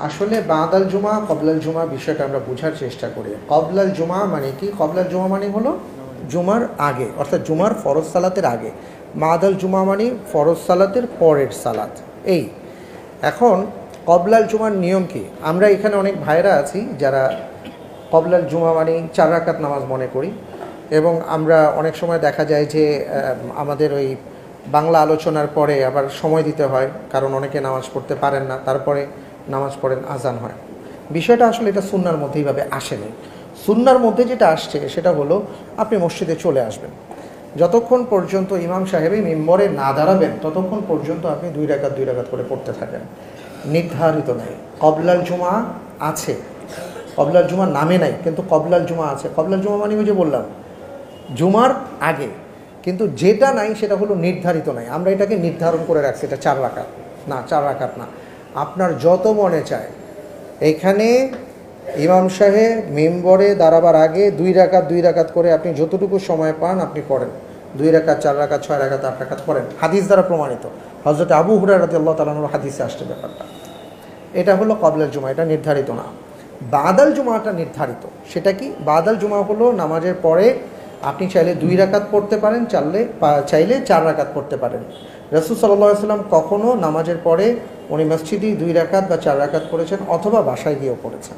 আসলে বাদাল জুমা কবলাল জুমা বিষয়টা আমরা বোঝার চেষ্টা করি। কবলাল জুমা মানে কি? কবলাল জুমা মানে হলো জুমার আগে, অর্থাৎ জুমার ফরজ সালাতের আগে। বাদাল জুমা মানে ফরজ সালাতের পরের সালাত। এই এখন কবলাল জুমার নিয়ম কি? আমরা এখানে অনেক ভাইরা আছি যারা কবলাল জুমা মানে 4 রাকাত নামাজ মনে করি, এবং আমরা অনেক সময় দেখা যায় যে আমাদের ওই বাংলা আলোচনার পরে আবার সময় দিতে হয়, কারণ অনেকে নামাজ পড়তে পারেন না, তারপরে নামাজ পড়েন, আজান হয়। বিষয়টা আসলে এটা সুন্নার মধ্যে এইভাবে আসেনি। সুন্নার মধ্যে যেটা আসছে সেটা হলো আপনি মসজিদে চলে আসবেন, যতক্ষণ পর্যন্ত ইমাম সাহেবই মিম্বরে না দাঁড়াবেন ততক্ষণ পর্যন্ত আপনি 2 রাকাত করে পড়তে থাকেন। নির্ধারিত নাই। কবলাল জুমা আছে, কবলাল জুমা নামে নাই, কিন্তু কবলাল জুমা আছে। কবলাল জুমা মানে ওই যে বললাম জুমার আগে, কিন্তু যেটা নাই সেটা হলো নির্ধারিত নাই। আমরা এটাকে নির্ধারণ করে রাখছি, এটা 4 রাকাত না, 4 রাকাত না, আপনার যত মনে চায়। এখানে ইমাম সাহেব মিম্বরে দাঁড়াবার আগে 2 রাকাত করে আপনি যতটুকু সময় পান আপনি পড়েন। 2 রাকাত, 4 রাকাত, 6 রাকাত, 8 রাকাত পড়েন। হাদিস দ্বারা প্রমাণিত, হযরত আবু হুরায়রা রাদিয়াল্লাহু তাআলা আনহুর হাদিসে আসছে ব্যাপারটা। এটা হলো কবলাল জুমা, এটা নির্ধারিত না। বাদাল জুমাটা নির্ধারিত। সেটা কি? বাদাল জুমা হলো নামাজের পরে আপনি চাইলে 2 রাকাত পড়তে পারেন, চাইলে 4 রাকাত পড়তে পারেন। রাসূল সাল্লাল্লাহু আলাইহি ওয়াসাল্লাম কখনো নামাজের পরে উনি মসজিদেই 2 রাকাত বা 4 রাকাত পড়েছেন, অথবা বাসায় গিয়েও পড়েছেন।